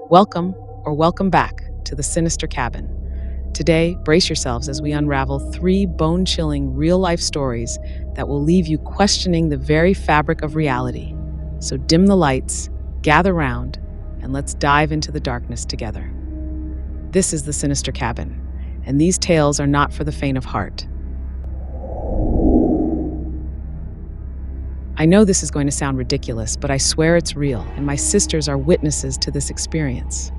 Welcome back to the Sinister Cabin. Today, brace yourselves as we unravel 3 bone-chilling real-life stories that will leave you questioning the very fabric of reality. So dim the lights, gather round, and let's dive into the darkness together. This is the Sinister Cabin, and these tales are not for the faint of heart. I know this is going to sound ridiculous, but I swear it's real, and my sisters are witnesses to this experience.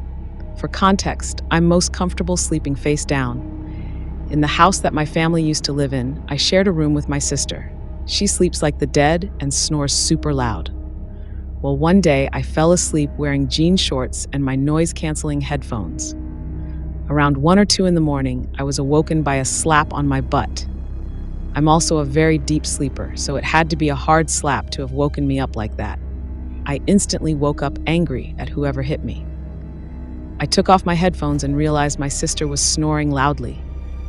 For context, I'm most comfortable sleeping face down. In the house that my family used to live in, I shared a room with my sister. She sleeps like the dead and snores super loud. Well, one day I fell asleep wearing jean shorts and my noise-canceling headphones. Around 1 or 2 in the morning, I was awoken by a slap on my butt. I'm also a very deep sleeper, so it had to be a hard slap to have woken me up like that. I instantly woke up angry at whoever hit me. I took off my headphones and realized my sister was snoring loudly.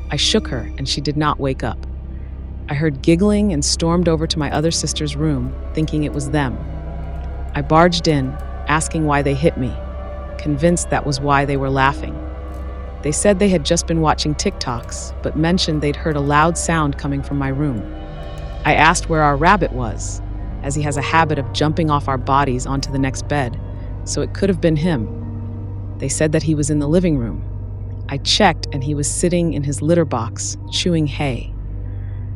I shook her and she did not wake up. I heard giggling and stormed over to my other sister's room, thinking it was them. I barged in, asking why they hit me, convinced that was why they were laughing. They said they had just been watching TikToks, but mentioned they'd heard a loud sound coming from my room. I asked where our rabbit was, as he has a habit of jumping off our bodies onto the next bed, so it could have been him. They said that he was in the living room. I checked and he was sitting in his litter box, chewing hay.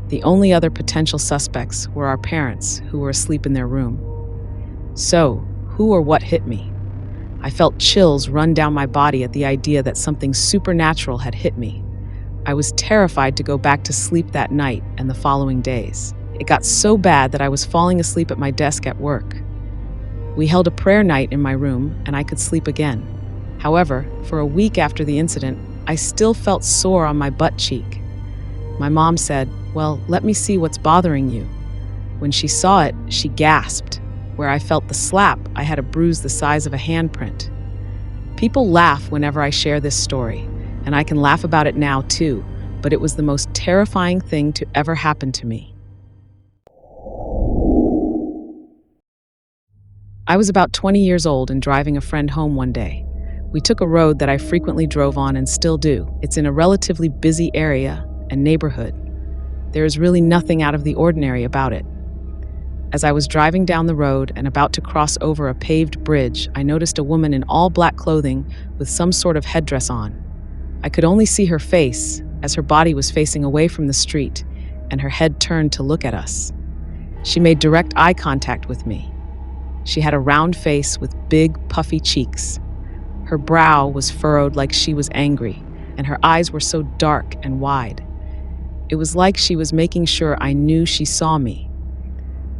The only other potential suspects were our parents, who were asleep in their room. So, who or what hit me? I felt chills run down my body at the idea that something supernatural had hit me. I was terrified to go back to sleep that night and the following days. It got so bad that I was falling asleep at my desk at work. We held a prayer night in my room and I could sleep again. However, for a week after the incident, I still felt sore on my butt cheek. My mom said, "Well, let me see what's bothering you." When she saw it, she gasped. Where I felt the slap, I had a bruise the size of a handprint. People laugh whenever I share this story, and I can laugh about it now too, but it was the most terrifying thing to ever happen to me. I was about 20 years old and driving a friend home one day. We took a road that I frequently drove on and still do. It's in a relatively busy area and neighborhood. There is really nothing out of the ordinary about it. As I was driving down the road and about to cross over a paved bridge, I noticed a woman in all black clothing with some sort of headdress on. I could only see her face, as her body was facing away from the street, and her head turned to look at us. She made direct eye contact with me. She had a round face with big, puffy cheeks. Her brow was furrowed like she was angry, and her eyes were so dark and wide. It was like she was making sure I knew she saw me.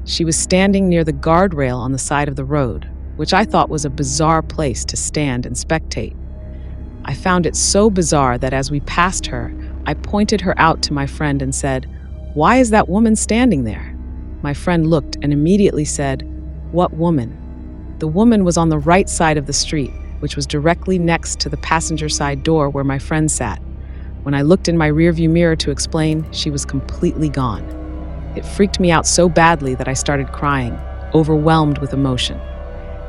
She was standing near the guardrail on the side of the road, which I thought was a bizarre place to stand and spectate. I found it so bizarre that as we passed her, I pointed her out to my friend and said, "Why is that woman standing there?" My friend looked and immediately said, "What woman?" The woman was on the right side of the street, which was directly next to the passenger side door where my friend sat. When I looked in my rearview mirror to explain, she was completely gone. It freaked me out so badly that I started crying, overwhelmed with emotion.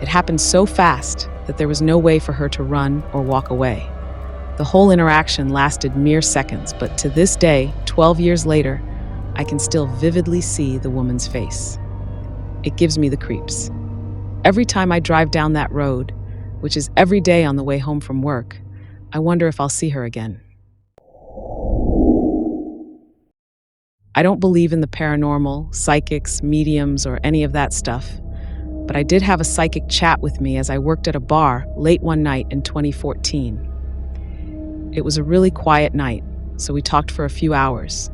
It happened so fast that there was no way for her to run or walk away. The whole interaction lasted mere seconds, but to this day, 12 years later, I can still vividly see the woman's face. It gives me the creeps. Every time I drive down that road, which is every day on the way home from work, I wonder if I'll see her again. I don't believe in the paranormal, psychics, mediums, or any of that stuff, but I did have a psychic chat with me as I worked at a bar late one night in 2014. It was a really quiet night, so we talked for a few hours.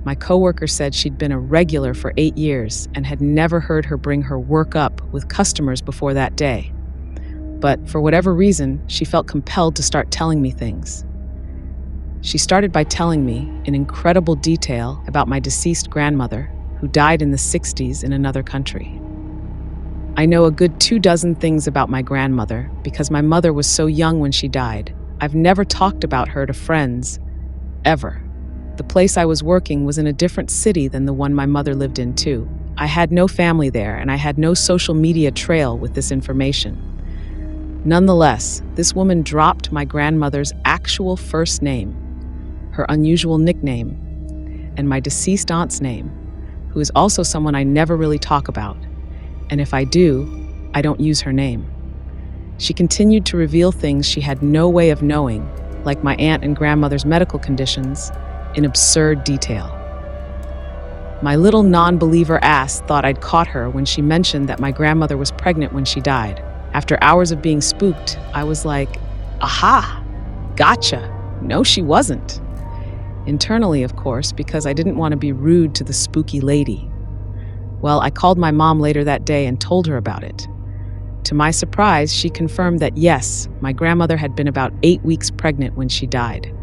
My coworker said she'd been a regular for 8 years and had never heard her bring her work up with customers before that day. But for whatever reason, she felt compelled to start telling me things. She started by telling me in incredible detail about my deceased grandmother, who died in the 60s in another country. I know a good 24 things about my grandmother because my mother was so young when she died. I've never talked about her to friends, ever. The place I was working was in a different city than the one my mother lived in too, I had no family there, and I had no social media trail with this information. Nonetheless, this woman dropped my grandmother's actual first name, her unusual nickname, and my deceased aunt's name, who is also someone I never really talk about. And if I do, I don't use her name. She continued to reveal things she had no way of knowing, like my aunt and grandmother's medical conditions, in absurd detail. My little non-believer ass thought I'd caught her when she mentioned that my grandmother was pregnant when she died. After hours of being spooked, I was like, aha, gotcha. No, she wasn't. Internally, of course, because I didn't want to be rude to the spooky lady. Well, I called my mom later that day and told her about it. To my surprise, she confirmed that yes, my grandmother had been about 8 weeks pregnant when she died.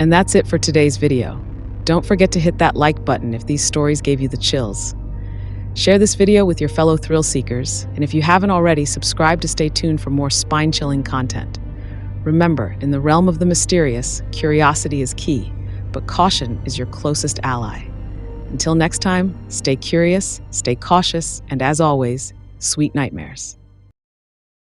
And that's it for today's video. Don't forget to hit that like button if these stories gave you the chills. Share this video with your fellow thrill seekers, and if you haven't already, subscribe to stay tuned for more spine-chilling content. Remember, in the realm of the mysterious, curiosity is key, but caution is your closest ally. Until next time, stay curious, stay cautious, and as always, sweet nightmares.